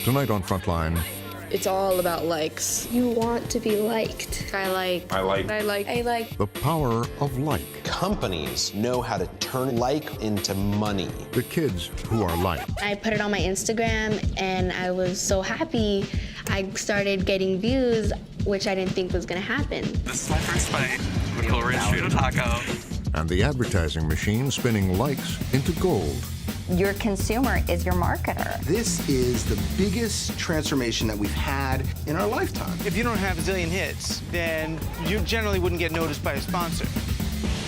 Tonight on Frontline, It's all about likes. You want to be liked. I like. I like. I like. I like. the power of like. Companies know how to turn like into money. The kids who are liked. I put it on my Instagram and I was so happy. I started getting views, which I didn't think was gonna happen. This is my first bite. I'm gonna go right straight to taco. And the advertising machine spinning likes into gold. Your consumer is your marketer. This is the biggest transformation that we've had in our lifetime. If you don't have a zillion hits, then you generally wouldn't get noticed by a sponsor.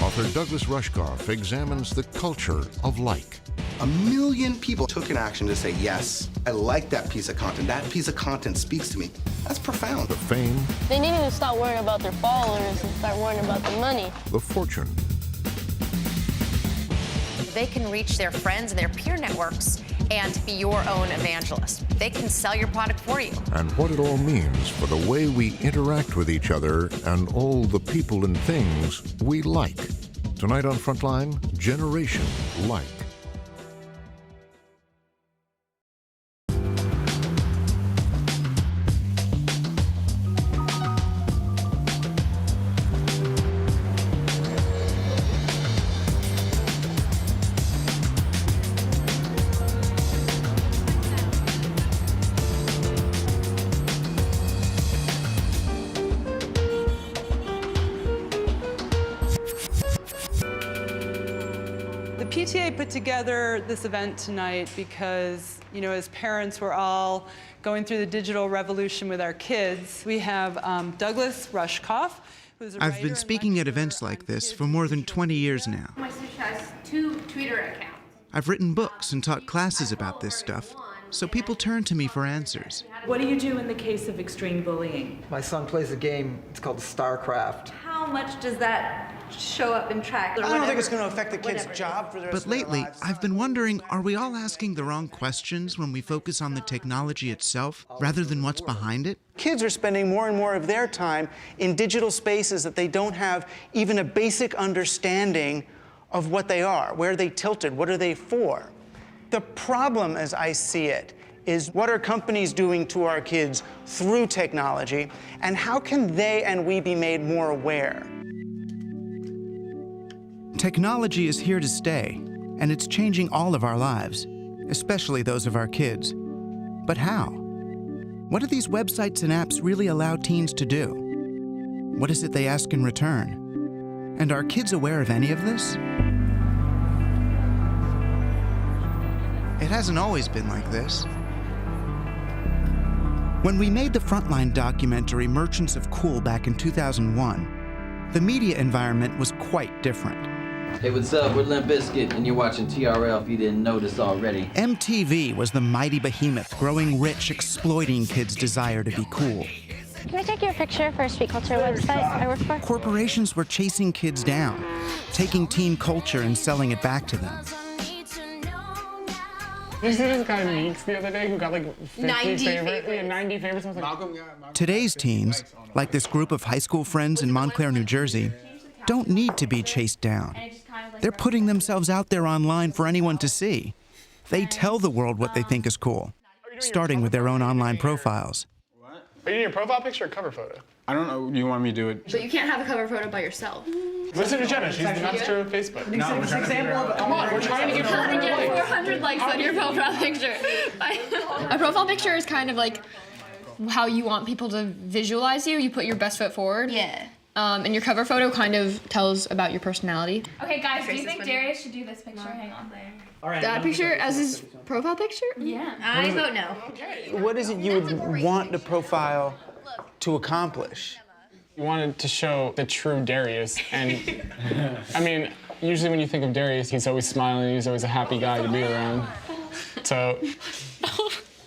Author Douglas Rushkoff examines the culture of like. 1 million people took an action to say, yes, I like that piece of content. That piece of content speaks to me. That's profound. The fame, They need to stop worrying about their followers and start worrying about the money. the fortune, They can reach their friends and their peer networks and be your own evangelist. They can sell your product for you. and what it all means for the way we interact with each other and all the people and things we like. Tonight on Frontline, Generation Like. The PTA put together this event tonight because, as parents, we're all going through the digital revolution with our kids. We have Douglas Rushkoff, who's a I've writer been and speaking at lecturer events on like this kids for more than social 20 years media. now. My sister has 2 Twitter accounts. I've written books and taught classes about this stuff, so people turn to me for answers. What do you do in the case of extreme bullying? My son plays a game, it's called StarCraft. How much does that show up in track? I don't think it's going to affect the kid's job for the rest of their lives. But lately, I've been wondering, are we all asking the wrong questions when we focus on the technology itself rather than what's behind it? Kids are spending more and more of their time in digital spaces that they don't have even a basic understanding of what they are, where they tilted, what are they for. The problem, as I see it, is what are companies doing to our kids through technology, and how can they and we be made more aware? Technology is here to stay, and it's changing all of our lives, especially those of our kids. But how? What do these websites and apps really allow teens to do? What is it they ask in return? And are kids aware of any of this? It hasn't always been like this. When we made the Frontline documentary Merchants of Cool back in 2001, the media environment was quite different. Hey, what's up? We're Limp Bizkit, and you're watching TRL if you didn't notice already. MTV was the mighty behemoth growing rich, exploiting kids' desire to be cool. Can I take your picture for a street culture website I work for? Corporations were chasing kids down, taking teen culture and selling it back to them. You see this guy Meeks the other day who got like 50 90 favorites? Yeah, 90 favorites. I was like, Malcolm. Today's teens, like this group of high school friends in Montclair, New Jersey, don't need to be chased down. They're putting themselves out there online for anyone to see. They tell the world what they think is cool, starting with their own online profiles. Are you doing your profile picture or cover photo? I don't know. You want me to do it? But you can't have a cover photo by yourself. Listen to Jenna. She's the master of Facebook. No, it's an example of Come on, we're trying to get How to 400 get likes. 400 likes on your profile picture. A profile picture is kind of like how you want people to visualize you. You put your best foot forward. Yeah. And your cover photo kind of tells about your personality. Okay, guys, do you think Darius should do this picture? Hang on. All right, That picture as his profile picture? Yeah. I vote no. What is it you would want the profile to accomplish? You wanted to show the true Darius, and I mean, usually when you think of Darius, he's always smiling, he's always a happy guy to be around. So.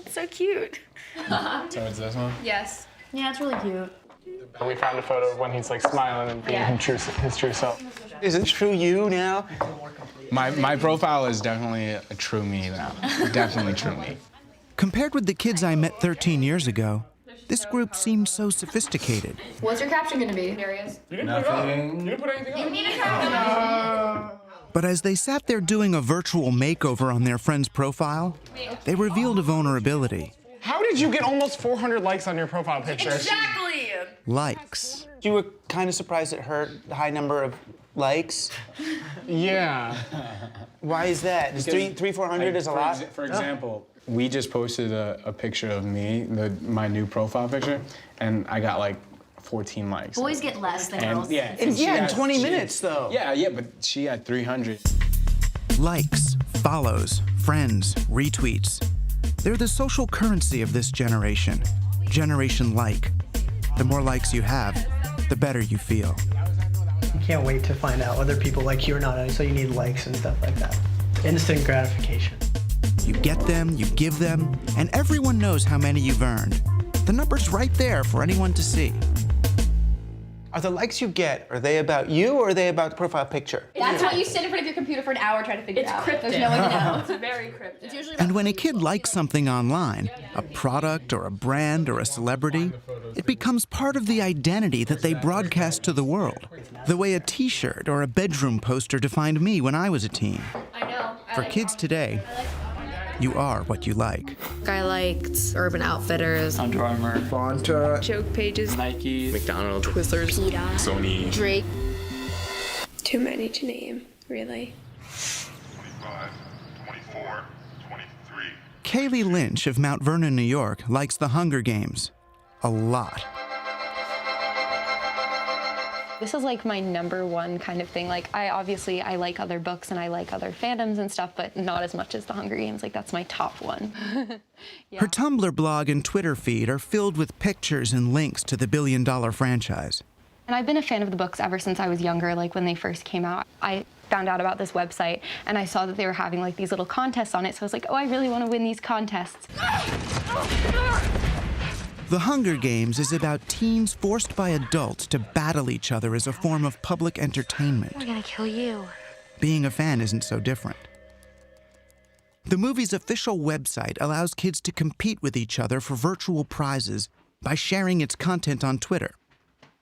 So cute. So it's this one? Yes. Yeah, it's really cute. We found a photo of when he's like smiling and being his true self. Is it true you now? My profile is definitely a true me now. Definitely true me. Compared with the kids I met 13 years ago, this group seemed so sophisticated. What's your caption gonna be, Darius? You didn't put it up. You didn't put anything up. You need a caption. But as they sat there doing a virtual makeover on their friend's profile, they revealed a vulnerability. How did you get almost 400 likes on your profile picture? Exactly. Likes. You were kind of surprised at the high number of likes? Yeah. Why is that? Is 400 is a lot? For example, we just posted a picture of me, my new profile picture, and I got like 14 likes. Boys get less than girls. Yeah, in 20 minutes, though. Yeah, but she had 300. Likes, follows, friends, retweets. They're the social currency of this generation. Generation Like. The more likes you have, the better you feel. You can't wait to find out whether people like you or not, so you need likes and stuff like that. Instant gratification. You get them, you give them, and everyone knows how many you've earned. The number's right there for anyone to see. Are the likes you get, are they about you or are they about the profile picture? That's why you sit in front of your computer for an hour trying to figure it out. Cryptic. There's no way to know. It's very cryptic. It's usually And when a kid likes something online, a product or a brand or a celebrity, it becomes part of the identity that they broadcast to the world. The way a t-shirt or a bedroom poster defined me when I was a teen. I know. For kids today, you are what you like. I liked Urban Outfitters, Under Armour, Bonta, joke pages, Nike, McDonald's, Twizzlers, Sony, Drake. Too many to name, really. 25, 24, 23. Kaylee Lynch of Mount Vernon, New York, likes the Hunger Games a lot. This is like my #1 kind of thing. Like, I like other books and I like other fandoms and stuff, but not as much as the Hunger Games. Like, that's my top one. Yeah. Her Tumblr blog and Twitter feed are filled with pictures and links to the billion-dollar franchise. And I've been a fan of the books ever since I was younger, like when they first came out. I found out about this website and I saw that they were having like these little contests on it, so I was like, oh, I really want to win these contests. The Hunger Games is about teens forced by adults to battle each other as a form of public entertainment. We're gonna kill you. Being a fan isn't so different. The movie's official website allows kids to compete with each other for virtual prizes by sharing its content on Twitter.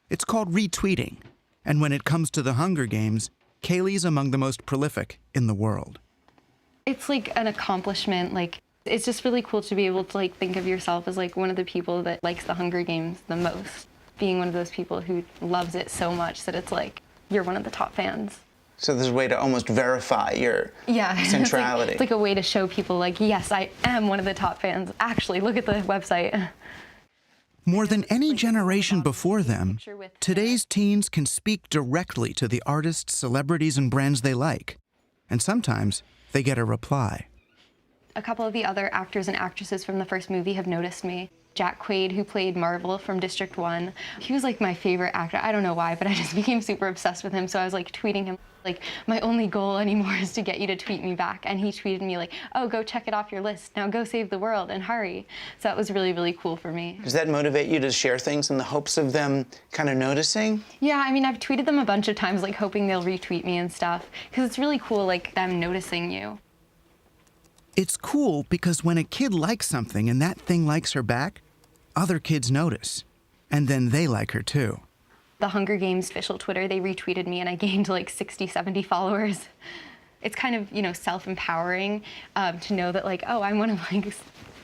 It's called retweeting, and when it comes to the Hunger Games, Kaylee's among the most prolific in the world. It's like an accomplishment, like, it's just really cool to be able to like think of yourself as like one of the people that likes the Hunger Games the most. Being one of those people who loves it so much that it's like you're one of the top fans. So there's a way to almost verify your centrality. It's like a way to show people like, yes, I am one of the top fans. Actually, look at the website. More than any generation before them, today's teens can speak directly to the artists, celebrities, and brands they like. And sometimes they get a reply. A couple of the other actors and actresses from the first movie have noticed me. Jack Quaid, who played Marvel from District 1, he was like my favorite actor. I don't know why, but I just became super obsessed with him. So I was like tweeting him, like, my only goal anymore is to get you to tweet me back. And he tweeted me like, oh, go check it off your list. Now go save the world and hurry. So that was really, really cool for me. Does that motivate you to share things in the hopes of them kind of noticing? Yeah, I mean, I've tweeted them a bunch of times, like hoping they'll retweet me and stuff. Because it's really cool, like, them noticing you. It's cool because when a kid likes something and that thing likes her back, other kids notice. And then they like her too. The Hunger Games official Twitter, they retweeted me and I gained like 60, 70 followers. It's kind of, you know, self-empowering to know that like, oh, I'm one of like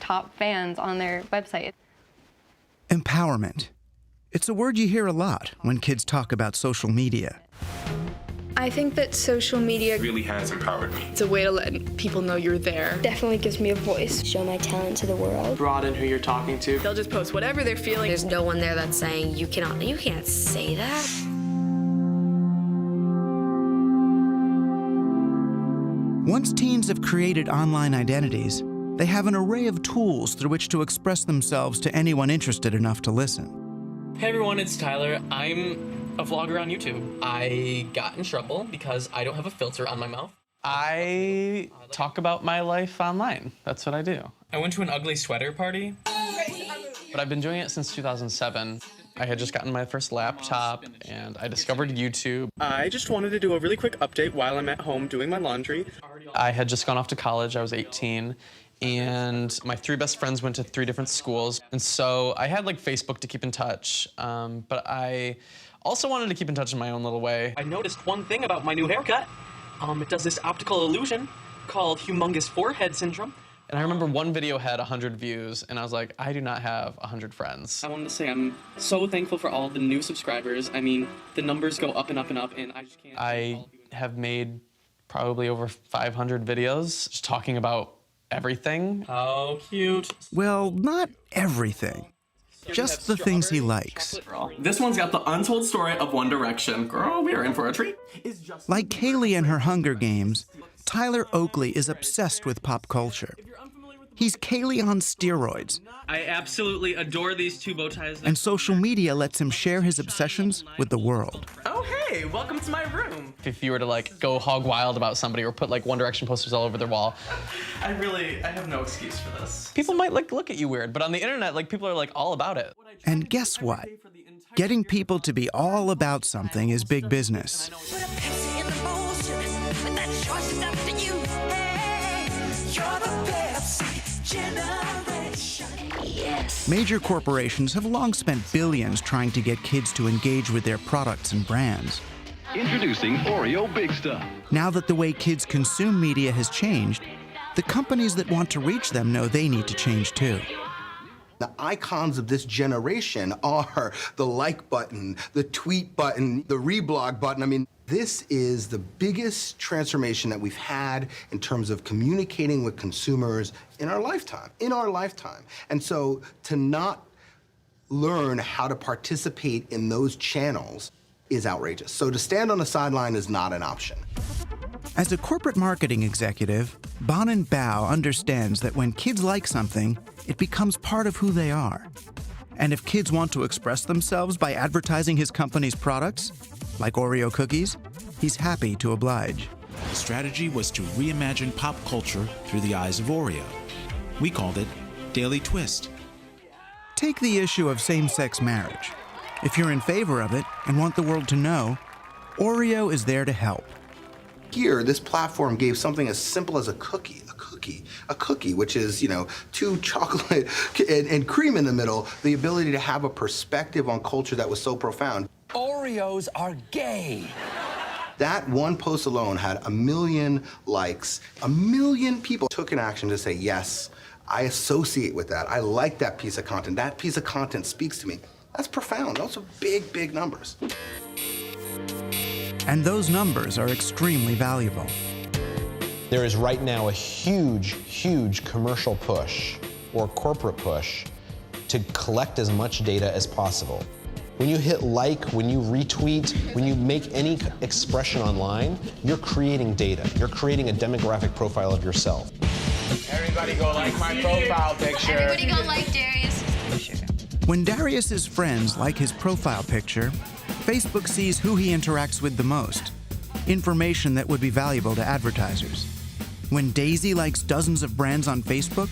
top fans on their website. Empowerment. It's a word you hear a lot when kids talk about social media. I think that social media really has empowered me. It's a way to let people know you're there. Definitely gives me a voice. Show my talent to the world. Broaden who you're talking to. They'll just post whatever they're feeling. There's no one there that's saying you can't say that. Once teens have created online identities, they have an array of tools through which to express themselves to anyone interested enough to listen. Hey everyone, it's Tyler. I'm a vlogger on YouTube. I got in trouble because I don't have a filter on my mouth. I talk about my life online. That's what I do. I went to an ugly sweater party, but I've been doing it since 2007. I had just gotten my first laptop and I discovered YouTube. I just wanted to do a really quick update while I'm at home doing my laundry. I had just gone off to college. I was 18. And my 3 best friends went to 3 different schools. And so I had like Facebook to keep in touch, but I also wanted to keep in touch in my own little way. I noticed one thing about my new haircut. It does this optical illusion called humongous forehead syndrome. And I remember one video had 100 views, and I was like, I do not have 100 friends. I wanted to say I'm so thankful for all the new subscribers. I mean, the numbers go up and up and up, and I just can't. I have made probably over 500 videos just talking about everything. How cute. Well, not everything. Just the things he likes. This one's got the untold story of One Direction. Girl, we are in for a treat. Like Kaylee and her Hunger Games, Tyler Oakley is obsessed with pop culture. He's Kaylee on steroids. I absolutely adore these two bow ties. And social media lets him share his obsessions with the world. Oh, hey, welcome to my room. If you were to like go hog wild about somebody or put like One Direction posters all over their wall, I have no excuse for this. People might like look at you weird, but on the internet, like people are like all about it. And guess what? Getting people to be all about something is big business. Major corporations have long spent billions trying to get kids to engage with their products and brands. Introducing Oreo Big Stuff. Now that the way kids consume media has changed, the companies that want to reach them know they need to change too. The icons of this generation are the like button, the tweet button, the reblog button. I mean, this is the biggest transformation that we've had in terms of communicating with consumers in our lifetime, And so to not learn how to participate in those channels is outrageous. So to stand on the sideline is not an option. As a corporate marketing executive, Bonin Bao understands that when kids like something, it becomes part of who they are. And if kids want to express themselves by advertising his company's products, like Oreo cookies, he's happy to oblige. The strategy was to reimagine pop culture through the eyes of Oreo. We called it Daily Twist. Take the issue of same-sex marriage. If you're in favor of it and want the world to know, Oreo is there to help. Here, this platform gave something as simple as a cookie, which is, 2 chocolate and cream in the middle, the ability to have a perspective on culture that was so profound. Oreos are gay. That one post alone had 1 million likes. 1 million people took an action to say, yes, I associate with that. I like that piece of content. That piece of content speaks to me. That's profound. Those are big, big numbers. And those numbers are extremely valuable. There is right now a huge, huge commercial push or corporate push to collect as much data as possible. When you hit like, when you retweet, when you make any expression online, you're creating data. You're creating a demographic profile of yourself. Everybody go like my profile picture. Everybody go like Darius' picture. When Darius's friends like his profile picture, Facebook sees who he interacts with the most, information that would be valuable to advertisers. When Daisy likes dozens of brands on Facebook,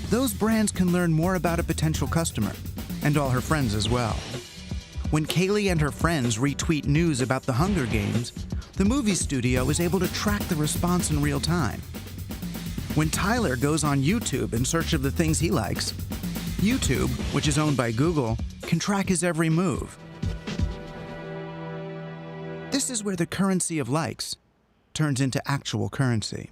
those brands can learn more about a potential customer, and all her friends as well. When Kaylee and her friends retweet news about the Hunger Games, the movie studio is able to track the response in real time. When Tyler goes on YouTube in search of the things he likes, YouTube, which is owned by Google, can track his every move. This is where the currency of likes turns into actual currency.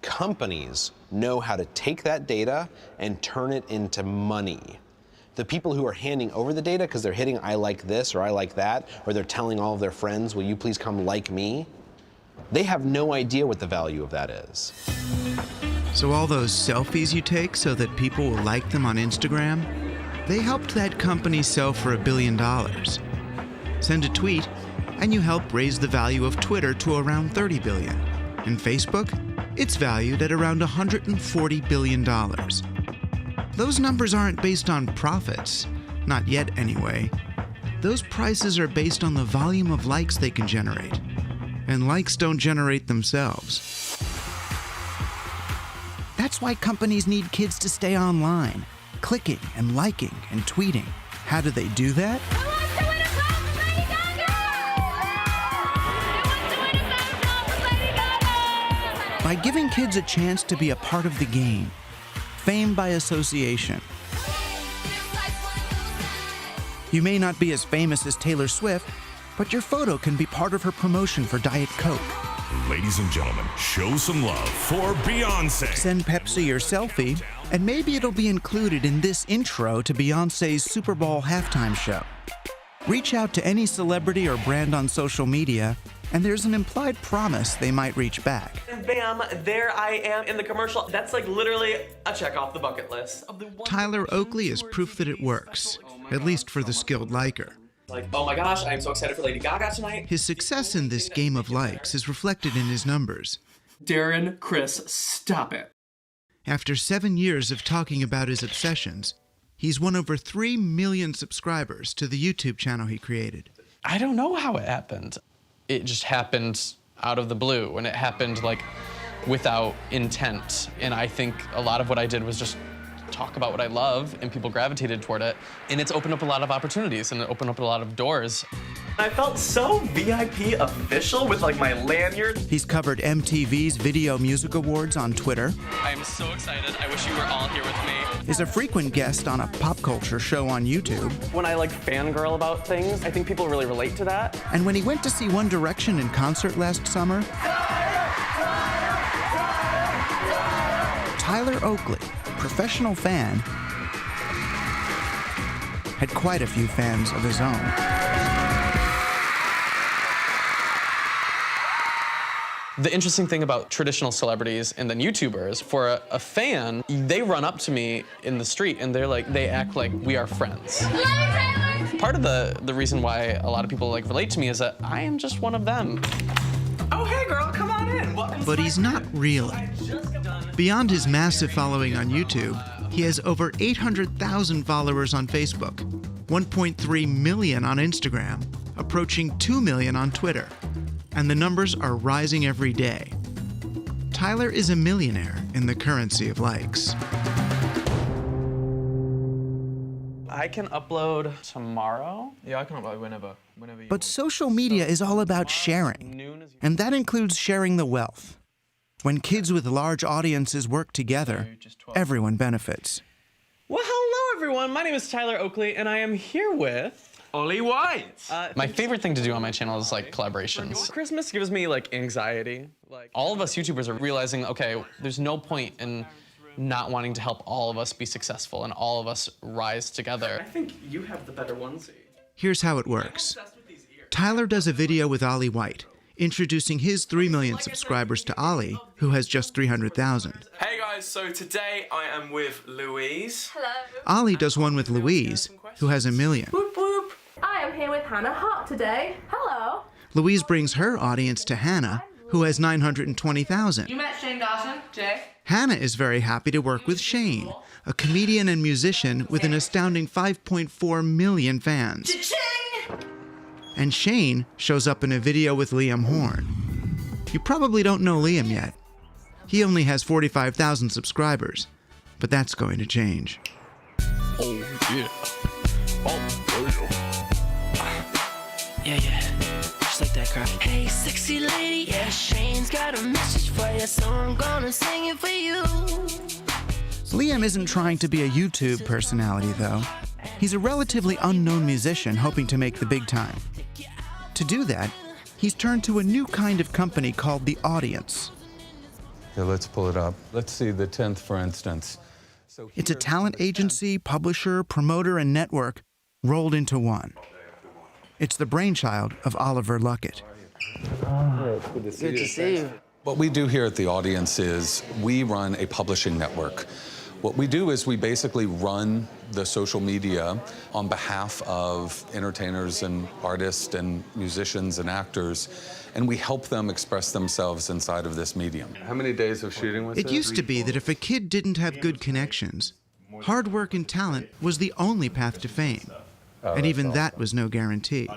Companies know how to take that data and turn it into money. The people who are handing over the data because they're hitting I like this or I like that, or they're telling all of their friends, will you please come like me? They have no idea what the value of that is. So all those selfies you take so that people will like them on Instagram, they helped that company sell for $1 billion. Send a tweet, and you help raise the value of Twitter to around $30 billion. And Facebook, it's valued at around $140 billion. Those numbers aren't based on profits, not yet anyway. Those prices are based on the volume of likes they can generate. And likes don't generate themselves. That's why companies need kids to stay online, clicking and liking and tweeting. How do they do that? By giving kids a chance to be a part of the game. Fame by association. You may not be as famous as Taylor Swift, but your photo can be part of her promotion for Diet Coke, Ladies and gentlemen, show some love for Beyonce. Send Pepsi your selfie, and maybe it'll be included in this intro to Beyonce's Super Bowl halftime show. Reach out to any celebrity or brand on social media, and there's an implied promise they might reach back. And bam, there I am in the commercial. That's like literally a check off the bucket list. Tyler Oakley is proof that it works, at least for the skilled liker. Like, oh my gosh, I'm so excited for Lady Gaga tonight. His success in this game of likes is reflected in his numbers. Darren, Chris, stop it. After 7 years of talking about his obsessions, he's won over 3 million subscribers to the YouTube channel he created. I don't know how it happened. It just happened out of the blue, and it happened like without intent. And I think a lot of what I did was just talk about what I love, and people gravitated toward it. And it's opened up a lot of opportunities, and it opened up a lot of doors. I felt so VIP official with like my lanyard. He's covered MTV's Video Music Awards on Twitter. I am so excited. I wish you were all here with me. Is a frequent guest on a pop culture show on YouTube. When I like fangirl about things, I think people really relate to that. And when he went to see One Direction in concert last summer, Tyler Oakley, professional fan, had quite a few fans of his own. The interesting thing about traditional celebrities and then YouTubers, for a fan, they run up to me in the street and they act like we are friends. Part of the reason why a lot of people relate to me is that I am just one of them. Oh, hey girl, come on in. Welcome. But he's not really. Beyond his massive following on YouTube, he has over 800,000 followers on Facebook, 1.3 million on Instagram, approaching 2 million on Twitter. And the numbers are rising every day. Tyler is a millionaire in the currency of likes. I can upload tomorrow. Yeah, I can upload whenever you But social media is all about sharing, and that includes sharing the wealth. When kids with large audiences work together, everyone benefits. Well, hello everyone. My name is Tyler Oakley, and I am here with Ollie White. My favorite thing to do on my channel is collaborations. Christmas gives me anxiety. All of us YouTubers are realizing, okay, there's no point in not wanting to help all of us be successful and all of us rise together. I think you have the better onesie. Here's how it works. Tyler does a video with Ollie White, introducing his 3 million subscribers to Ollie, who has just 300,000. Hey guys, so today I am with Louise. Hello. Ollie does one with Louise, who has 1 million. Whoop whoop. I am here with Hannah Hart today. Hello. Louise brings her audience to Hannah, who has 920,000. You met Shane Dawson, Jay? Hannah is very happy to work with Shane, a comedian and musician with an astounding 5.4 million fans. Cha-ching! And Shane shows up in a video with Liam Horn. You probably don't know Liam yet. He only has 45,000 subscribers, but that's going to change. Oh, yeah. Oh, yeah. Yeah. Just like that, girl. Hey, sexy lady. Yeah, Shane's got a message for you, so I'm gonna sing it for you. Liam isn't trying to be a YouTube personality, though. He's a relatively unknown musician hoping to make the big time. To do that, he's turned to a new kind of company called The Audience. Yeah, let's pull it up. Let's see the 10th, for instance. It's a talent agency, publisher, promoter, and network rolled into one. It's the brainchild of Oliver Luckett. Good to see you. What we do here at The Audience is we run a publishing network. What we do is we basically run the social media on behalf of entertainers and artists and musicians and actors, and we help them express themselves inside of this medium. How many days of shooting was it? It used to be that if a kid didn't have good connections, hard work and talent was the only path to fame. And even that was no guarantee.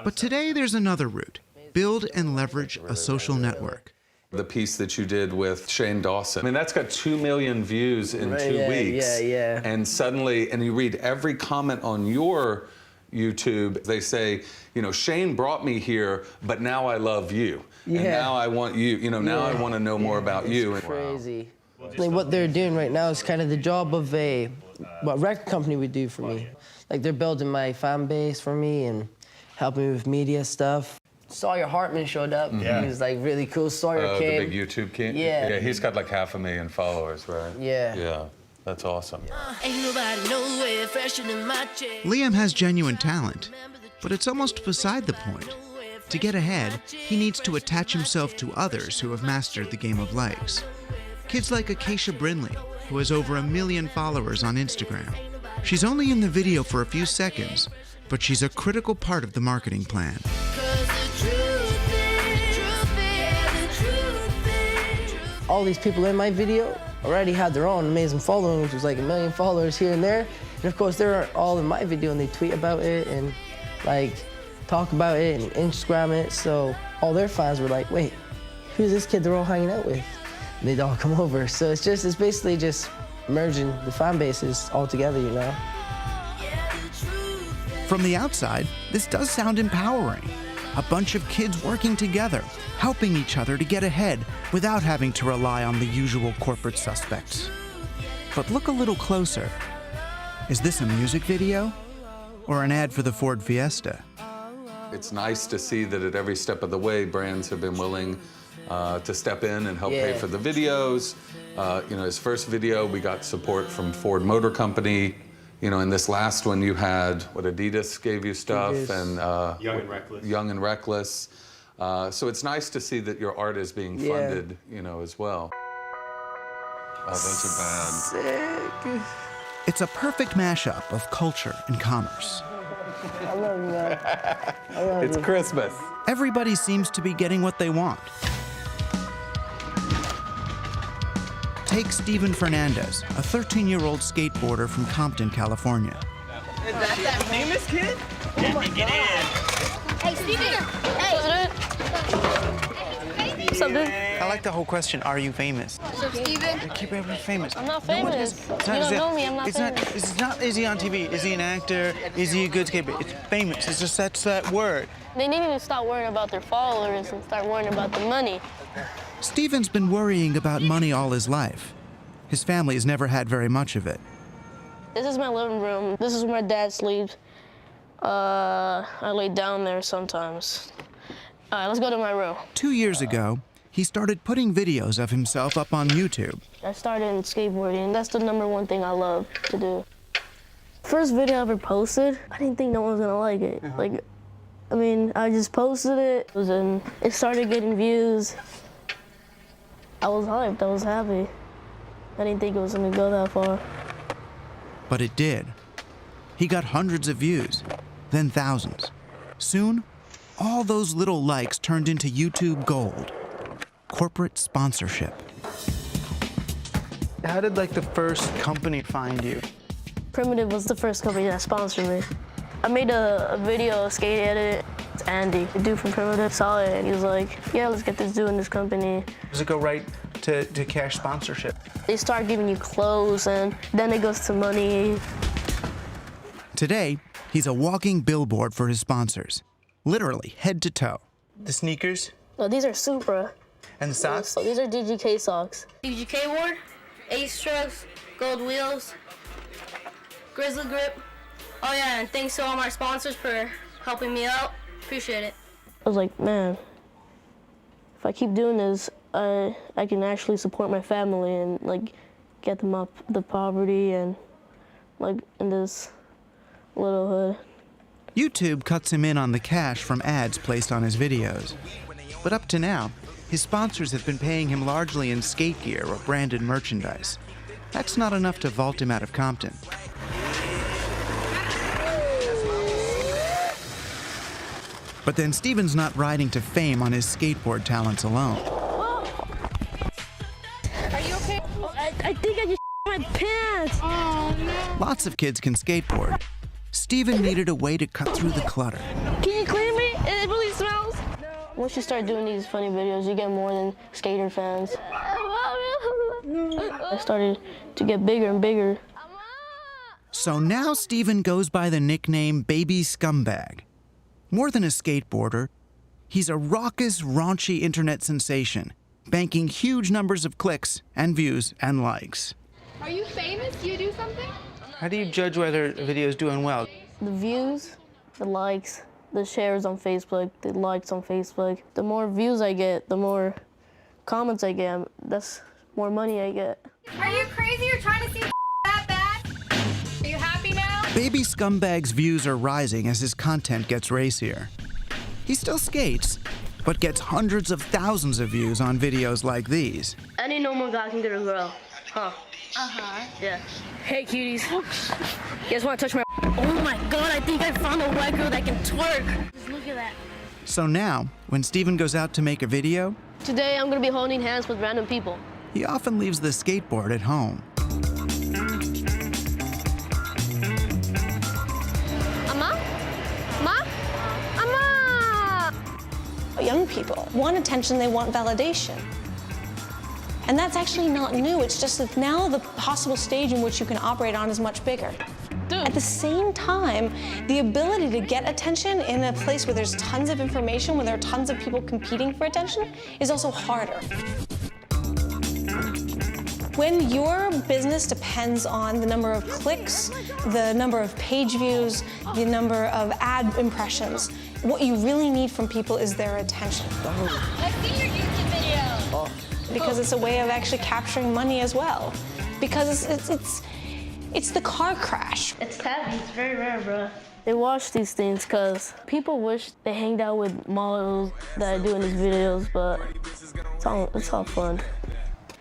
But today there's another route. Build and leverage a social network. The piece that you did with Shane Dawson, I mean, that's got 2 million views in 2 weeks. Yeah. And suddenly, and you read every comment on your YouTube, they say, you know, Shane brought me here, but now I love you. Yeah. And now I want you, you know, now I want to know more about you. It's crazy. Like what they're doing right now is kind of the job of what record company would do for me. Like they're building my fan base for me and helping me with media stuff. Sawyer Hartman showed up. Yeah. He was like really cool. Sawyer The came. big YouTube king? Yeah. Yeah, he's got like 500,000 followers, right? Yeah. Yeah, that's awesome. Ain't nobody nowhere fresher than my chair. Liam has genuine talent, but it's almost beside the point. To get ahead, he needs to attach himself to others who have mastered the game of likes. Kids like Acacia Brinley, who has over 1 million followers on Instagram. She's only in the video for a few seconds, but she's a critical part of the marketing plan. All these people in my video already had their own amazing following, which was like 1 million followers here and there. And of course, they're all in my video and they tweet about it and like talk about it and Instagram it. So all their fans were like, wait, who's this kid they're all hanging out with? And they'd all come over. So it's basically just merging the fan bases all together, you know? From the outside, this does sound empowering. A bunch of kids working together, helping each other to get ahead without having to rely on the usual corporate suspects. But look a little closer. Is this a music video or an ad for the Ford Fiesta? It's nice to see that at every step of the way, brands have been willing to step in and help pay for the videos. You know, his first video, we got support from Ford Motor Company. You know, in this last one, you had, what, Adidas gave you stuff, and Young and Reckless. Young and Reckless. So it's nice to see that your art is being funded, you know, as well. Oh, those are bad. Sick. It's a perfect mashup of culture and commerce. I love you, man. I love It's you. Christmas. Everybody seems to be getting what they want. Take Steven Fernandez, a 13-year-old skateboarder from Compton, California. Is that famous kid? Oh my God. Hey, Steven! Hey! What's up, dude? I like the whole question, are you famous? What's up, Steven? Keep everyone famous. I'm not No one famous. is. You It's not don't as if- know me, I'm not famous. It's not, is he on TV? Is he an actor? Is he a good skateboarder? It's famous. It's just that's that word. They need to stop worrying about their followers and start worrying about the money. Steven's been worrying about money all his life. His family has never had very much of it. This is my living room. This is where my dad sleeps. I lay down there sometimes. All right, let's go to my room. 2 years ago, he started putting videos of himself up on YouTube. I started in skateboarding. That's the #1 thing I love to do. First video I ever posted, I didn't think no one was gonna like it. Like, I mean, I just posted it, and it started getting views. I was hyped, I was happy. I didn't think it was gonna go that far. But it did. He got hundreds of views, then thousands. Soon, all those little likes turned into YouTube gold. Corporate sponsorship. How did like the first company find you? Primitive was the first company that sponsored me. I made a video, a skate edit. It's Andy, the dude from Primitive, saw it and he was like, yeah, let's get this dude in this company. Does it go right to cash sponsorship? They start giving you clothes and then it goes to money. Today, he's a walking billboard for his sponsors, literally head to toe. The sneakers? No, these are Supra. And the socks? So these are DGK socks. DGK board, Ace Trucks, Gold Wheels, Grizzly Grip. Oh yeah, and thanks to all my sponsors for helping me out. Appreciate it. I was like, man, if I keep doing this, I can actually support my family and like get them up the poverty and like in this little hood. YouTube cuts him in on the cash from ads placed on his videos. But up to now, his sponsors have been paying him largely in skate gear or branded merchandise. That's not enough to vault him out of Compton. But then Steven's not riding to fame on his skateboard talents alone. Are you okay? I think I just my pants. Oh no. Lots of kids can skateboard. Steven needed a way to cut through the clutter. Can you clean me? It really smells. Once you start doing these funny videos, you get more than skater fans. I started to get bigger and bigger. So now Steven goes by the nickname Baby Scumbag. More than a skateboarder, he's a raucous, raunchy internet sensation, banking huge numbers of clicks and views and likes. Are you famous? Do you do something? How do you judge whether a video is doing well? The views, the likes, the shares on Facebook, the likes on Facebook. The more views I get, the more comments I get, that's more money I get. Are you crazy? You're trying to see that bad? Are you happy now? Baby Scumbag's views are rising as his content gets racier. He still skates, but gets hundreds of thousands of views on videos like these. Any normal guy can get a girl, huh? Uh-huh. Yeah. Hey, cuties. You guys want to touch my... Oh my God, I think I found a white girl that can twerk. Just look at that. So now, when Steven goes out to make a video, Today, I'm going to be holding hands with random people. he often leaves the skateboard at home. Amma? Ma? Amma! Young people want attention, they want validation. And that's actually not new. It's just that now the possible stage in which you can operate on is much bigger. At the same time, the ability to get attention in a place where there's tons of information, where there are tons of people competing for attention, is also harder. When your business depends on the number of clicks, the number of page views, the number of ad impressions, what you really need from people is their attention. I've seen your YouTube video. Because it's a way of actually capturing money as well. Because it's the car crash. It's heavy. It's very rare, bro. They watch these things because people wish they hanged out with models that I do in these videos, but it's all fun.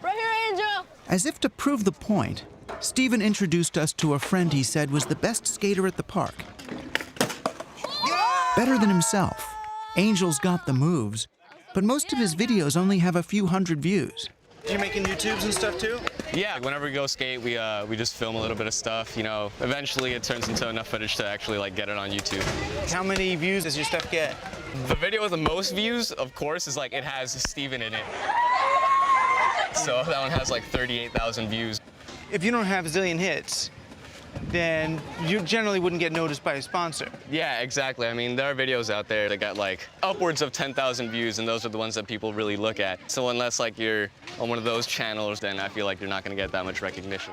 Right here, Angel. As if to prove the point, Steven introduced us to a friend he said was the best skater at the park. Better than himself, Angel's got the moves, but most of his videos only have a few hundred views. You making YouTubes and stuff too? Yeah, whenever we go skate, we just film a little bit of stuff. You know, eventually it turns into enough footage to actually like get it on YouTube. How many views does your stuff get? The video with the most views, of course, is like it has Steven in it. So that one has like 38,000 views. If you don't have a zillion hits, then you generally wouldn't get noticed by a sponsor. Yeah, exactly. I mean, there are videos out there that got like upwards of 10,000 views, and those are the ones that people really look at. So unless like you're on one of those channels, then I feel like you're not going to get that much recognition.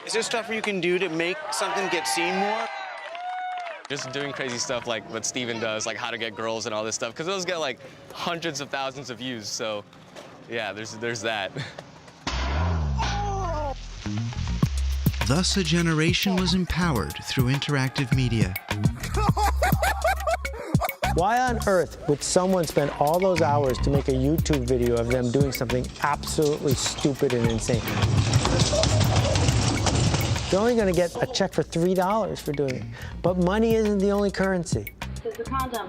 Is there stuff you can do to make something get seen more? Just doing crazy stuff like what Steven does, like how to get girls and all this stuff, because those get like hundreds of thousands of views. So yeah, there's that. Thus, a generation was empowered through interactive media. Why on earth would someone spend all those hours to make a YouTube video of them doing something absolutely stupid and insane? You're only going to get a check for $3 for doing it. But money isn't the only currency. Here's the condom.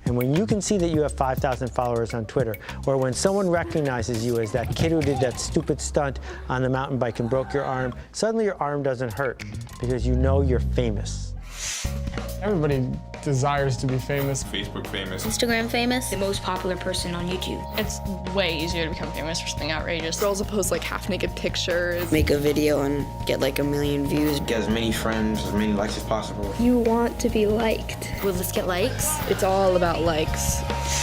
And when you can see that you have 5,000 followers on Twitter, or when someone recognizes you as that kid who did that stupid stunt on the mountain bike and broke your arm, suddenly your arm doesn't hurt because you know you're famous. Everybody desires to be famous. Facebook famous. Instagram famous. The most popular person on YouTube. It's way easier to become famous for something outrageous. Girls will post like half-naked pictures. Make a video and get like 1 million views. Get as many friends, as many likes as possible. You want to be liked. Well, let's get likes. It's all about likes. Let's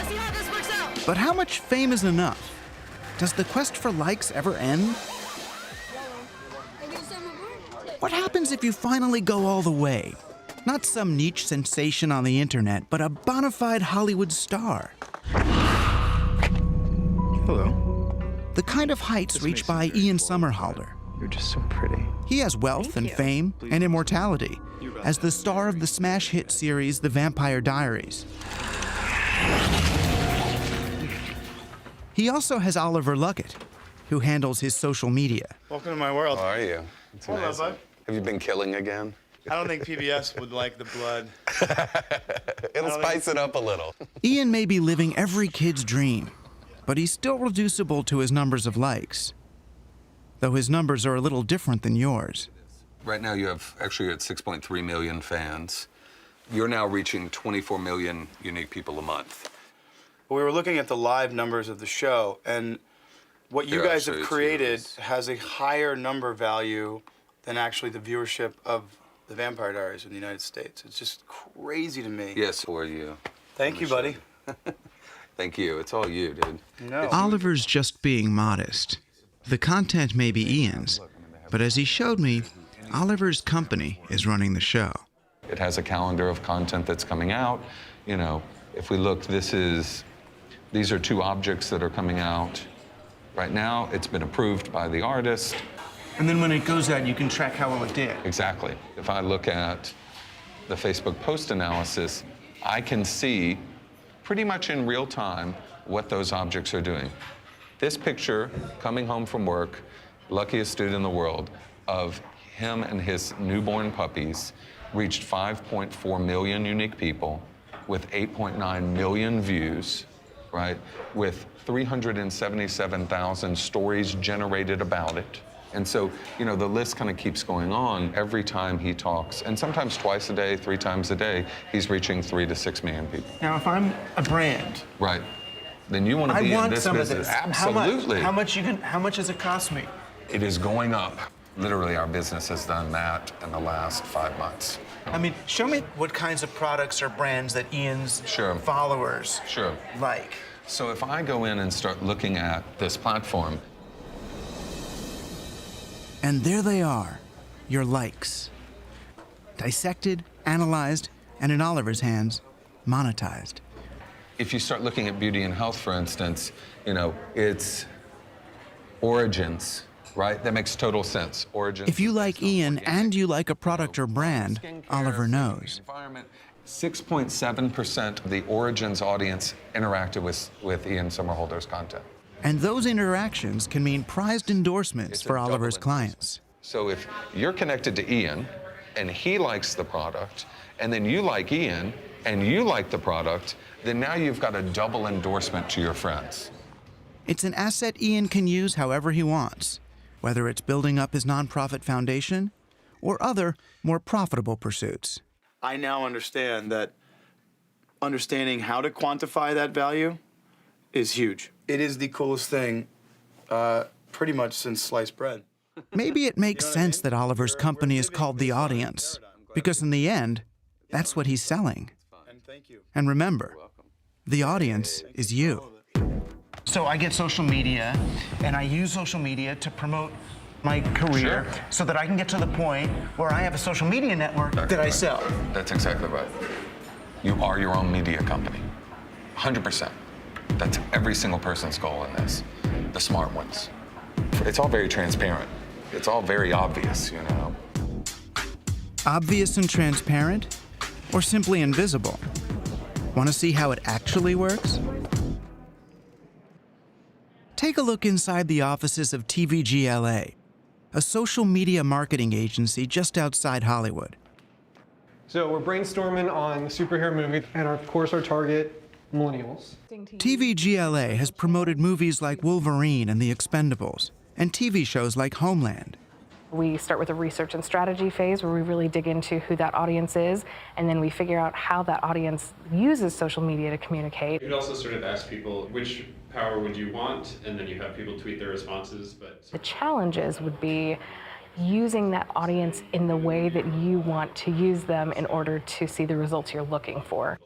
see how this works out. But how much fame is enough? Does the quest for likes ever end? What happens if you finally go all the way? Not some niche sensation on the internet, but a bona fide Hollywood star. Hello. The kind of heights reached by Ian Somerhalder. You're just so pretty. He has wealth and fame and immortality as the star of the smash hit series The Vampire Diaries. He also has Oliver Luckett, who handles his social media. Welcome to my world. How are you? It's Hello, amazing. bud. Have you been killing again? I don't think PBS would like the blood. It'll spice it up a little. Ian may be living every kid's dream, but he's still reducible to his numbers of likes. Though his numbers are a little different than yours. Right now you're at 6.3 million fans. You're now reaching 24 million unique people a month. We were looking at the live numbers of the show, and what you guys have created has a higher number value than actually the viewership of The Vampire Diaries in the United States. It's just crazy to me. Yes, for you. Thank you, buddy. Thank you. It's all you, dude. No. Oliver's just being modest. The content may be Ian's, but as he showed me, Oliver's company is running the show. It has a calendar of content that's coming out. You know, if we look, these are 2 objects that are coming out right now. It's been approved by the artist. And then when it goes out, you can track how well it did. Exactly. If I look at the Facebook post analysis, I can see pretty much in real time what those objects are doing. This picture, coming home from work, luckiest dude in the world, of him and his newborn puppies, reached 5.4 million unique people with 8.9 million views, right? With 377,000 stories generated about it. And so, you know, the list kind of keeps going on every time he talks. And sometimes twice a day, 3 times a day, he's reaching 3 to 6 million people. Now, if I'm a brand, right, then you want to be in this some business. Of this. Absolutely. How much does it cost me? It is going up. Literally, our business has done that in the last 5 months. I mean, show me what kinds of products or brands that Ian's followers like. So if I go in and start looking at this platform. And there they are, your likes. Dissected, analyzed, and in Oliver's hands, monetized. If you start looking at beauty and health, for instance, you know, it's Origins, right? That makes total sense. Origins. If you like Ian and you like a product or brand, Oliver knows. 6.7% of the Origins audience interacted with Ian Somerhalder's content. And those interactions can mean prized endorsements for Oliver's clients. So if you're connected to Ian and he likes the product, and then you like Ian and you like the product, then now you've got a double endorsement to your friends. It's an asset Ian can use however he wants, whether it's building up his nonprofit foundation or other, more profitable pursuits. I now understand that understanding how to quantify that value is huge. It is the coolest thing pretty much since sliced bread. Maybe it makes sense that Oliver's company is called The Audience, because in the end, that's what he's selling. And remember, the audience is you. So I get social media, and I use social media to promote my career so that I can get to the point where I have a social media network that I sell. That's exactly right. You are your own media company, 100%. That's every single person's goal in this, the smart ones. It's all very transparent. It's all very obvious, you know. Obvious and transparent, or simply invisible? Want to see how it actually works? Take a look inside the offices of TVGLA, a social media marketing agency just outside Hollywood. So we're brainstorming on the superhero movie, and of course our target, millennials. TVGLA has promoted movies like Wolverine and The Expendables, and TV shows like Homeland. We start with a research and strategy phase where we really dig into who that audience is, and then we figure out how that audience uses social media to communicate. You could also sort of ask people, which power would you want? And then you have people tweet their responses. But the challenges would be using that audience in the way that you want to use them in order to see the results you're looking for.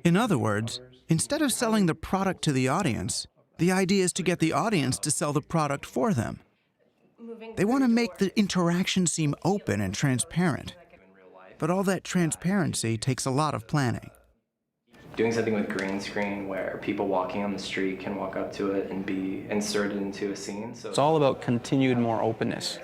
In other words, instead of selling the product to the audience, the idea is to get the audience to sell the product for them. They want to make the interaction seem open and transparent. But all that transparency takes a lot of planning. Doing something with green screen where people walking on the street can walk up to it and be inserted into a scene. So it's all about continued more openness,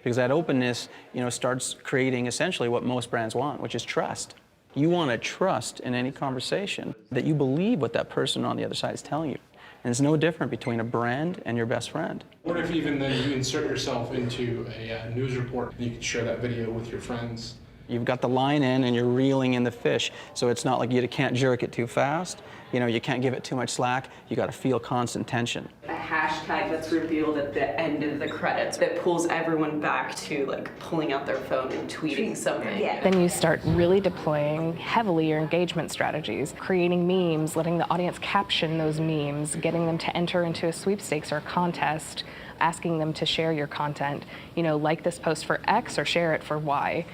because that openness, starts creating essentially what most brands want, which is trust. You want to trust in any conversation that you believe what that person on the other side is telling you. And it's no different between a brand and your best friend. What if even then you insert yourself into a news report, you can share that video with your friends? You've got the line in and you're reeling in the fish, so it's not like you can't jerk it too fast. You can't give it too much slack. You got to feel constant tension. A hashtag that's revealed at the end of the credits that pulls everyone back to pulling out their phone and tweeting something. Yeah. Then you start really deploying heavily your engagement strategies, creating memes, letting the audience caption those memes, getting them to enter into a sweepstakes or a contest, asking them to share your content. Like this post for X or share it for Y.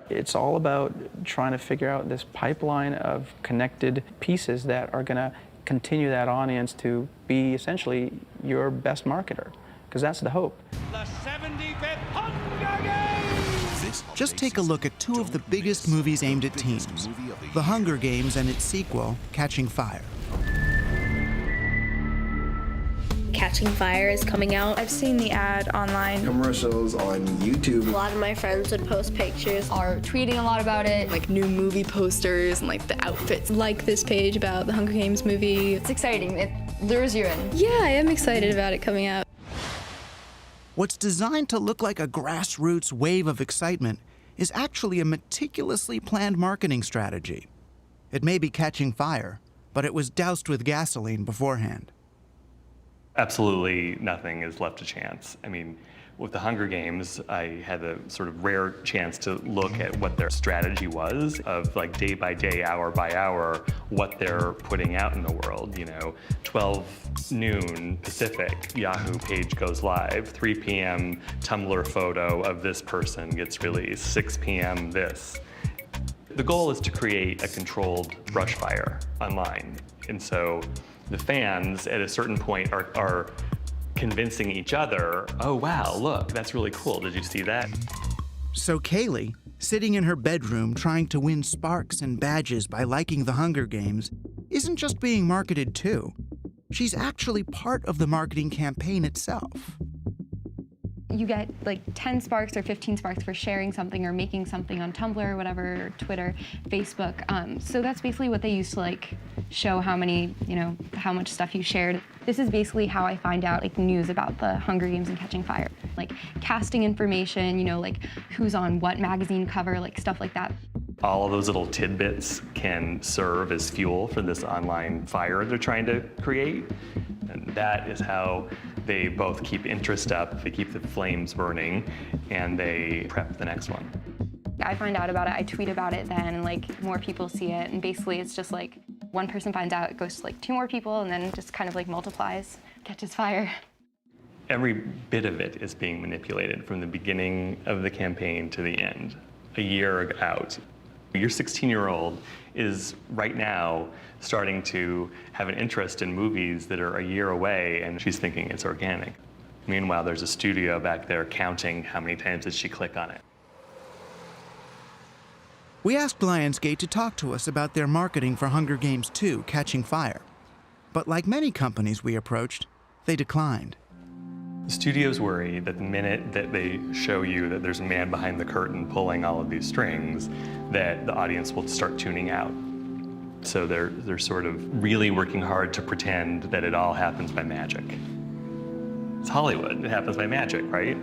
It's all about trying to figure out this pipeline of connected pieces that are going to continue that audience to be essentially your best marketer, because that's the hope. The 75th Hunger Games! Just take a look at two of the biggest movies aimed at teens, The Hunger Games and its sequel, Catching Fire. Catching Fire is coming out. I've seen the ad online. Commercials on YouTube. A lot of my friends would post pictures. Are tweeting a lot about it, like new movie posters and like the outfits. Like this page about the Hunger Games movie. It's exciting. It lures you in. Yeah, I am excited about it coming out. What's designed to look like a grassroots wave of excitement is actually a meticulously planned marketing strategy. It may be catching fire, but it was doused with gasoline beforehand. Absolutely nothing is left to chance. I mean, with the Hunger Games, I had a sort of rare chance to look at what their strategy was of like day by day, hour by hour, what they're putting out in the world. You know, 12 noon Pacific, Yahoo page goes live, 3 p.m. Tumblr photo of this person gets released, 6 p.m. this. The goal is to create a controlled brush fire online. And so the fans at a certain point are convincing each other, oh wow, look, that's really cool, did you see that? So Kaylee, sitting in her bedroom trying to win sparks and badges by liking the Hunger Games, isn't just being marketed to. She's actually part of the marketing campaign itself. You get like 10 sparks or 15 sparks for sharing something or making something on Tumblr or whatever, or Twitter, Facebook. So that's basically what they use to like show how many, how much stuff you shared. This is basically how I find out like news about the Hunger Games and Catching Fire. Like casting information, like who's on what magazine cover, like stuff like that. All of those little tidbits can serve as fuel for this online fire they're trying to create. And that is how they both keep interest up, they keep the flames burning, and they prep the next one. I find out about it, I tweet about it then, and like more people see it, and basically it's just like one person finds out, it goes to like 2 more people, and then it just kind of like multiplies, catches fire. Every bit of it is being manipulated from the beginning of the campaign to the end, a year out. Your 16-year-old is right now starting to have an interest in movies that are a year away, and she's thinking it's organic. Meanwhile, there's a studio back there counting how many times did she click on it. We asked Lionsgate to talk to us about their marketing for Hunger Games 2, Catching Fire. But like many companies we approached, they declined. The studios worry that the minute that they show you that there's a man behind the curtain pulling all of these strings, that the audience will start tuning out. So they're sort of really working hard to pretend that it all happens by magic. It's Hollywood, it happens by magic, right?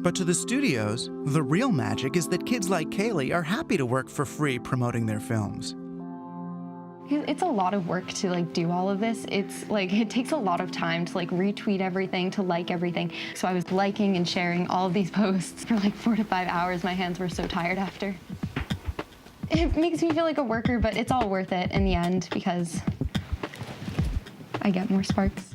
But to the studios, the real magic is that kids like Kaylee are happy to work for free promoting their films. It's a lot of work to like do all of this. It's like, it takes a lot of time to like retweet everything, to like everything. So I was liking and sharing all of these posts for like 4 to 5 hours. My hands were so tired after. It makes me feel like a worker, but it's all worth it in the end because I get more sparks.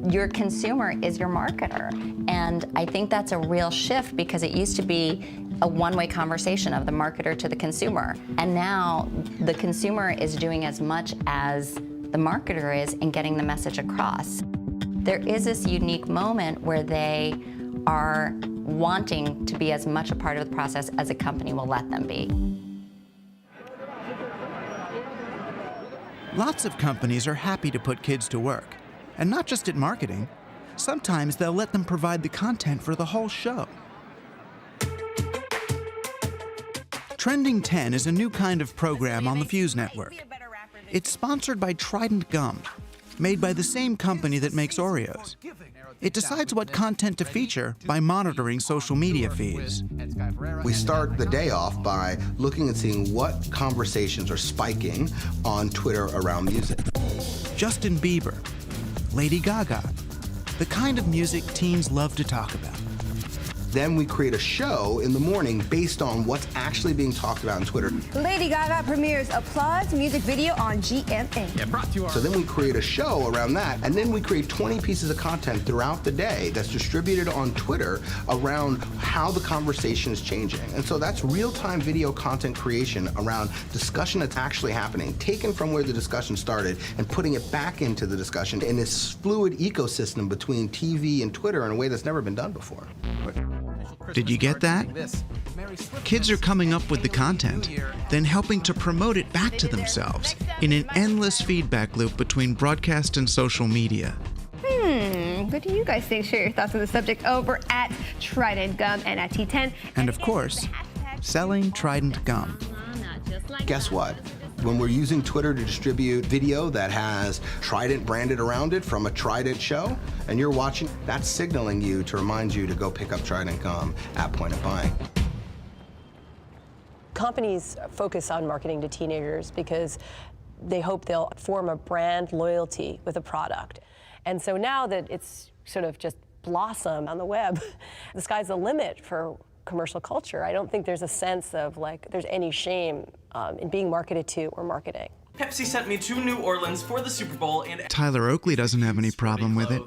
Your consumer is your marketer. And I think that's a real shift because it used to be a one-way conversation of the marketer to the consumer. And now the consumer is doing as much as the marketer is in getting the message across. There is this unique moment where they are wanting to be as much a part of the process as a company will let them be. Lots of companies are happy to put kids to work. And not just at marketing. Sometimes they'll let them provide the content for the whole show. Trending 10 is a new kind of program on the Fuse network. It's sponsored by Trident Gum, made by the same company that makes Oreos. It decides what content to feature by monitoring social media feeds. We start the day off by looking and seeing what conversations are spiking on Twitter around music. Justin Bieber, Lady Gaga, the kind of music teens love to talk about. Then we create a show in the morning based on what's actually being talked about on Twitter. Lady Gaga premieres Applause music video on GMA. So then we create a show around that, and then we create 20 pieces of content throughout the day that's distributed on Twitter around how the conversation is changing. And so that's real-time video content creation around discussion that's actually happening, taken from where the discussion started and putting it back into the discussion in this fluid ecosystem between TV and Twitter in a way that's never been done before. Did you get that? Kids are coming up with the content, then helping to promote it back to themselves in an endless feedback loop between broadcast and social media. What do you guys think? Share your thoughts on the subject over at Trident Gum and at T10. And of course, selling Trident Gum. Guess what? When we're using Twitter to distribute video that has Trident branded around it from a Trident show, and you're watching, that's signaling you to remind you to go pick up Trident Gum at point of buying. Companies focus on marketing to teenagers because they hope they'll form a brand loyalty with a product. And so now that it's sort of just blossom on the web, the sky's the limit for commercial culture. I don't think there's a sense of like there's any shame in being marketed to or marketing. Pepsi sent me to New Orleans for the Super Bowl and Tyler Oakley doesn't have any problem with it.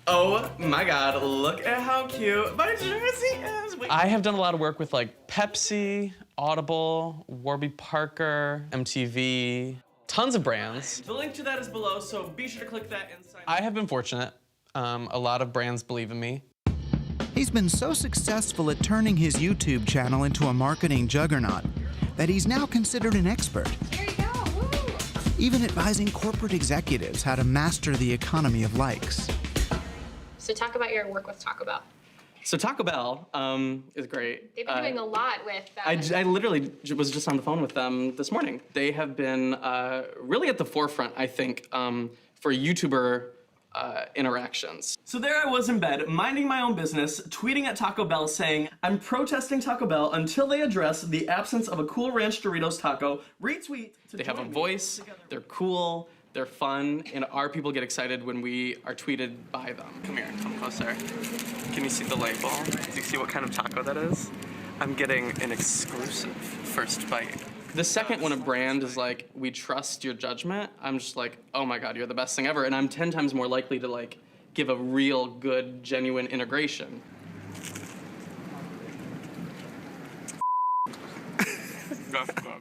oh my god, look at how cute my jersey is. Wait. I have done a lot of work with like Pepsi, Audible, Warby Parker, MTV, tons of brands. The link to that is below, so be sure to click that and sign up. I have been fortunate. A lot of brands believe in me. He's been so successful at turning his YouTube channel into a marketing juggernaut that he's now considered an expert. There you go. Woo. Even advising corporate executives how to master the economy of likes. So talk about your work with Taco Bell. So Taco Bell is great. They've been doing a lot with I literally was just on the phone with them this morning. They have been really at the forefront, I think, for YouTuber interactions. So there I was in bed, minding my own business, tweeting at Taco Bell saying, I'm protesting Taco Bell until they address the absence of a Cool Ranch Doritos taco. Retweet. They have a voice, they're cool, they're fun, and our people get excited when we are tweeted by them. Come here, come closer. Can you see the light bulb? Do you see what kind of taco that is? I'm getting an exclusive first bite. The second when a brand is like, we trust your judgment, I'm just like, oh my God, you're the best thing ever. And I'm 10 times more likely to like give a real good, genuine integration.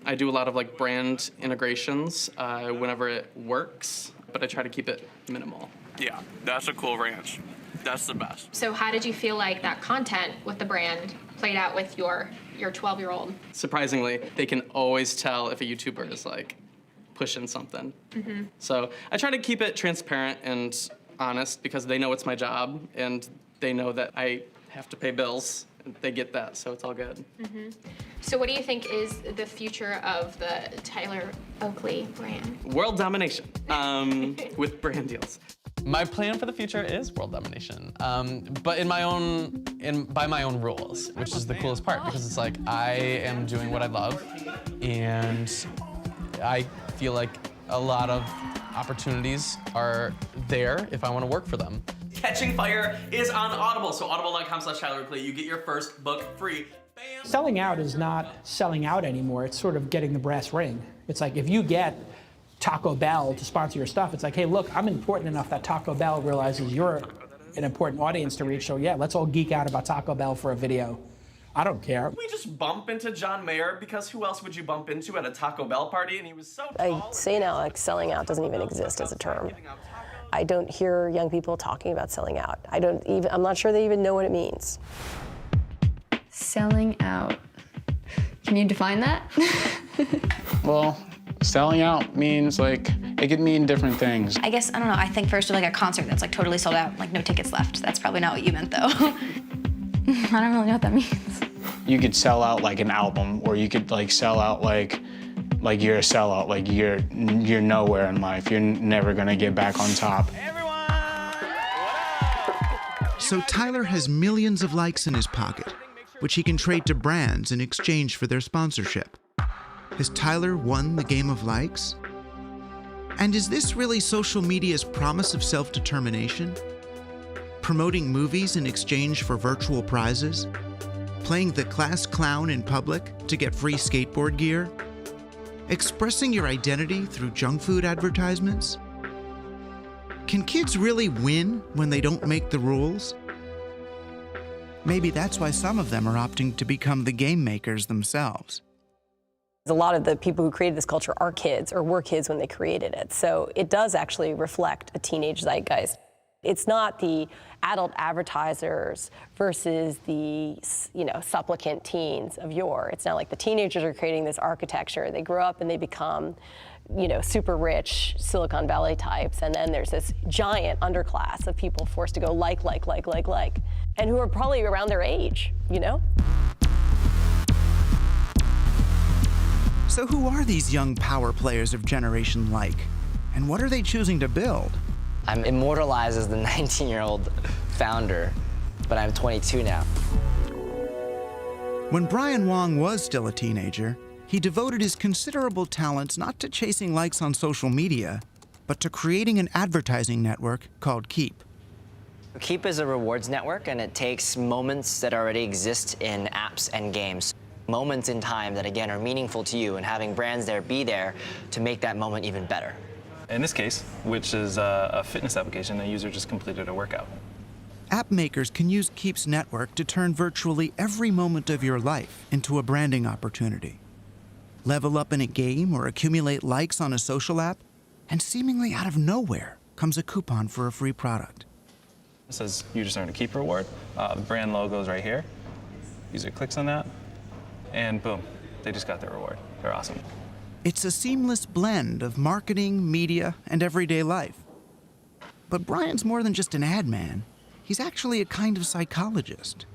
I do a lot of like brand integrations whenever it works, but I try to keep it minimal. Yeah, that's a Cool Ranch. That's the best. So how did you feel like that content with the brand played out with your 12-year-old? Surprisingly, they can always tell if a YouTuber is like pushing something. Mm-hmm. So I try to keep it transparent and honest because they know it's my job and they know that I have to pay bills. They get that, so it's all good. Mm-hmm. So what do you think is the future of the Tyler Oakley brand? World domination with brand deals. My plan for the future is world domination, but by my own rules, which is the coolest part because it's like I am doing what I love, and I feel like a lot of opportunities are there if I want to work for them. Catching Fire is on Audible, so audible.com/Tyler Oakley. You get your first book free. Bam. Selling out is not selling out anymore. It's sort of getting the brass ring. It's like if you get Taco Bell to sponsor your stuff, it's like, hey, look, I'm important enough that Taco Bell realizes you're an important audience to reach, so yeah, let's all geek out about Taco Bell for a video. I don't care. We just bump into John Mayer because who else would you bump into at a Taco Bell party? And he was so tall. I say now, like, selling out doesn't even exist as a term. I don't hear young people talking about selling out. I'm not sure they even know what it means. Selling out. Can you define that? Well, selling out means like, it could mean different things. I guess, I don't know, I think first of like a concert that's like totally sold out, like no tickets left. That's probably not what you meant though. I don't really know what that means. You could sell out like an album, or you could like sell out like you're a sellout, like you're nowhere in life. You're never gonna get back on top. So Tyler has millions of likes in his pocket, which he can trade to brands in exchange for their sponsorship. Has Tyler won the game of likes? And is this really social media's promise of self-determination? promoting movies in exchange for virtual prizes, playing the class clown in public to get free skateboard gear, expressing your identity through junk food advertisements. Can kids really win when they don't make the rules? Maybe that's why some of them are opting to become the game makers themselves. A lot of the people who created this culture are kids or were kids when they created it. So it does actually reflect a teenage zeitgeist. It's not the adult advertisers versus the, supplicant teens of yore. It's not like the teenagers are creating this architecture. They grow up and they become, super rich Silicon Valley types. And then there's this giant underclass of people forced to go like, and who are probably around their age, So who are these young power players of Generation Like? And what are they choosing to build? I'm immortalized as the 19-year-old founder, but I'm 22 now. When Brian Wong was still a teenager, he devoted his considerable talents not to chasing likes on social media, but to creating an advertising network called Keep. Keep is a rewards network, and it takes moments that already exist in apps and games. Moments in time that, again, are meaningful to you, and having brands there be there to make that moment even better. In this case, which is a fitness application, a user just completed a workout. App makers can use Keep's network to turn virtually every moment of your life into a branding opportunity. Level up in a game or accumulate likes on a social app, and seemingly out of nowhere comes a coupon for a free product. It says you just earned a Keep reward. The brand logo is right here. User clicks on that, and boom, they just got their reward. They're awesome. It's a seamless blend of marketing, media, and everyday life. But Brian's more than just an ad man. He's actually a kind of psychologist.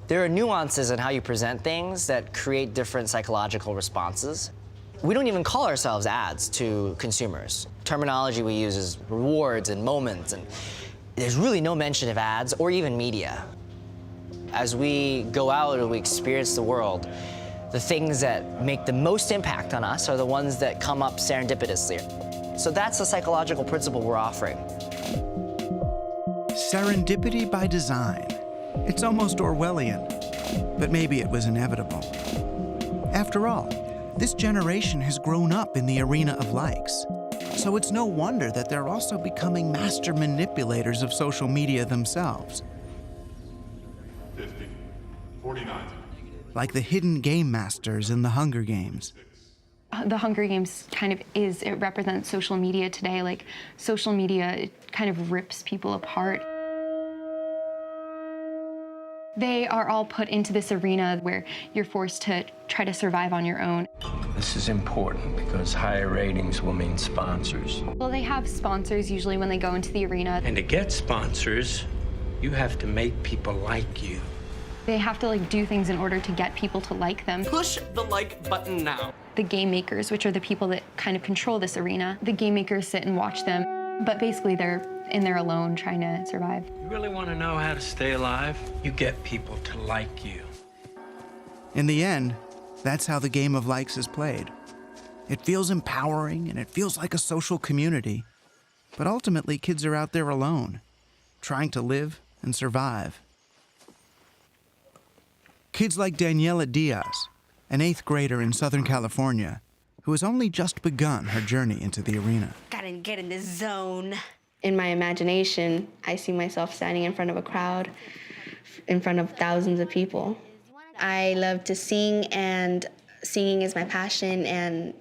There are nuances in how you present things that create different psychological responses. We don't even call ourselves ads to consumers. Terminology we use is rewards and moments, and there's really no mention of ads or even media. As we go out and we experience the world, the things that make the most impact on us are the ones that come up serendipitously. So that's the psychological principle we're offering. Serendipity by design. It's almost Orwellian, but maybe it was inevitable. After all, this generation has grown up in the arena of likes, so it's no wonder that they're also becoming master manipulators of social media themselves. 50, 49. Like the hidden game masters in the Hunger Games. The Hunger Games it represents social media today. Like, social media, it kind of rips people apart. They are all put into this arena where you're forced to try to survive on your own. This is important because higher ratings will mean sponsors. Well, they have sponsors usually when they go into the arena. And to get sponsors, you have to make people like you. They have to do things in order to get people to like them. Push the like button now. The game makers, which are the people that kind of control this arena, the game makers sit and watch them, but basically they're in there alone trying to survive. You really want to know how to stay alive? You get people to like you. In the end, that's how the game of likes is played. It feels empowering and it feels like a social community. But ultimately, kids are out there alone, trying to live and survive. Kids like Daniela Diaz, an 8th grader in Southern California, who has only just begun her journey into the arena. Gotta get in the zone. In my imagination, I see myself standing in front of a crowd, in front of thousands of people. I love to sing, and singing is my passion, and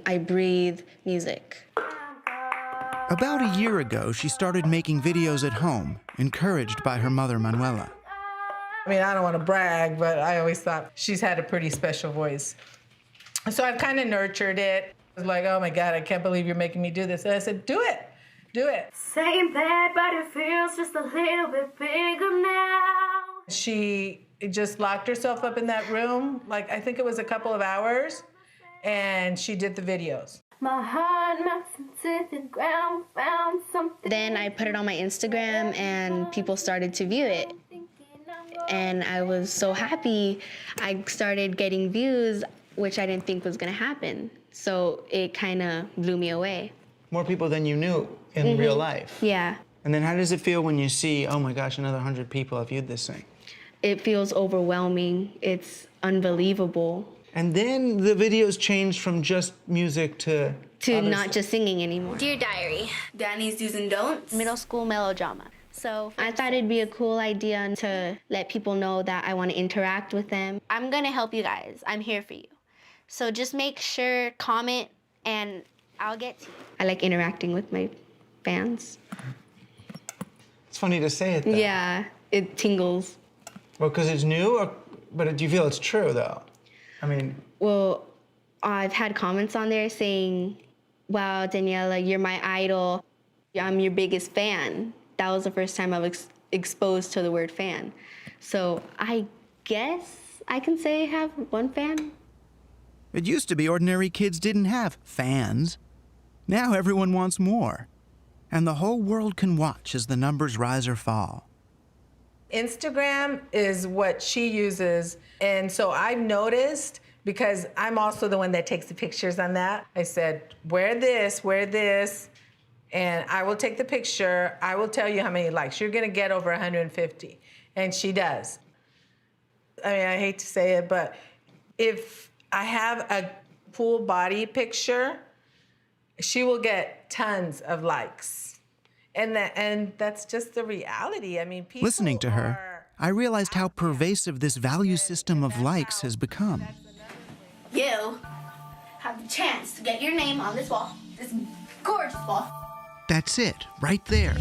I breathe music. About a year ago, she started making videos at home, encouraged by her mother, Manuela. I mean, I don't want to brag, but I always thought she's had a pretty special voice. So I've kind of nurtured it. I was like, oh my God, I can't believe you're making me do this. And I said, do it, do it. Saying that, but it feels just a little bit bigger now. She just locked herself up in that room, I think it was a couple of hours, and she did the videos. My heart melts into the ground, found something. Then I put it on my Instagram, and people started to view it. And I was so happy. I started getting views, which I didn't think was gonna happen. So it kind of blew me away. More people than you knew in real life. Yeah. And then how does it feel when you see, oh my gosh, another 100 people have viewed this thing? It feels overwhelming. It's unbelievable. And then the videos changed from just music to Not just singing anymore. Dear Diary, Danny's do's and don'ts. Middle school melodrama. So I thought it'd be a cool idea to let people know that I want to interact with them. I'm gonna help you guys. I'm here for you. So just make sure, comment, and I'll get to you. I like interacting with my fans. It's funny to say it, though. Yeah, it tingles. Well, because it's new, but do you feel it's true, though? I mean... Well, I've had comments on there saying, wow, Daniela, you're my idol. I'm your biggest fan. That was the first time I was exposed to the word fan. So I guess I can say I have one fan. It used to be ordinary kids didn't have fans. Now everyone wants more. And the whole world can watch as the numbers rise or fall. Instagram is what she uses. And so I've noticed, because I'm also the one that takes the pictures on that, I said, wear this, and I will take the picture. I will tell you how many likes. You're gonna get over 150. And she does. I mean, I hate to say it, but if I have a full body picture, she will get tons of likes. And that's just the reality. I mean, people Listening to her, I realized how pervasive this value system of likes has become. You have the chance to get your name on this wall, this gorgeous wall. That's it, right there.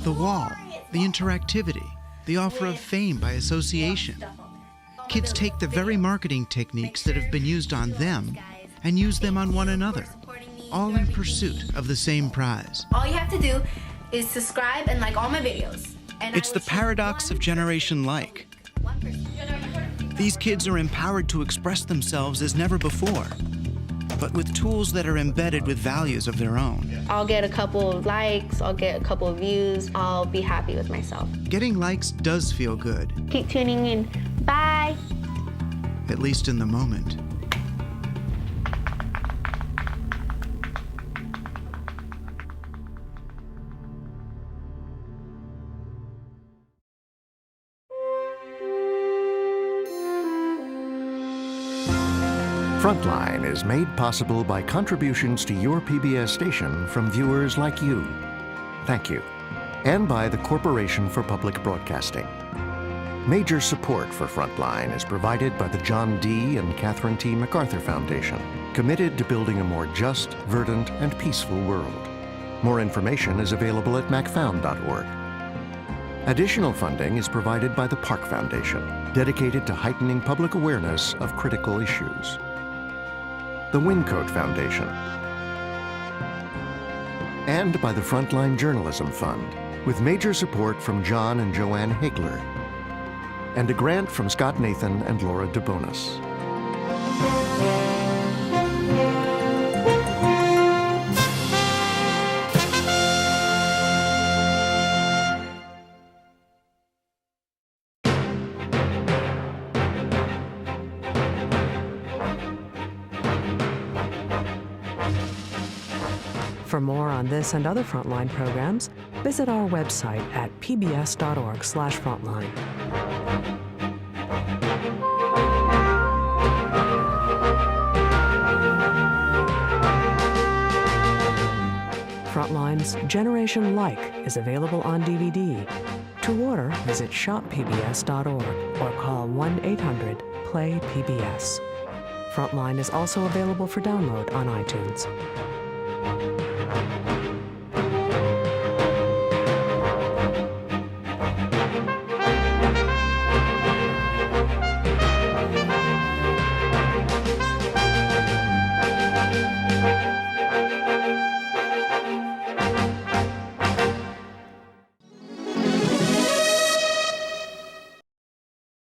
The wall, the interactivity, the offer of fame by association. Kids take the very marketing techniques that have been used on them and use them on one another, all in pursuit of the same prize. All you have to do is subscribe and like all my videos. And It's the paradox of Generation Like. These kids are empowered to express themselves as never before, but with tools that are embedded with values of their own. I'll get a couple of likes, I'll get a couple of views, I'll be happy with myself. Getting likes does feel good, Keep tuning in. Bye. at least in the moment. Frontline is made possible by contributions to your PBS station from viewers like you. Thank you. And by the Corporation for Public Broadcasting. Major support for Frontline is provided by the John D. and Catherine T. MacArthur Foundation, committed to building a more just, verdant, and peaceful world. More information is available at macfound.org. Additional funding is provided by the Park Foundation, dedicated to heightening public awareness of critical issues. The Wincote Foundation, and by the Frontline Journalism Fund, with major support from John and Joanne Hagler, and a grant from Scott Nathan and Laura DeBonis. For more on this and other Frontline programs, visit our website at pbs.org/frontline. Frontline's Generation Like is available on DVD. To order, visit shoppbs.org or call 1-800-PLAY-PBS. Frontline is also available for download on iTunes.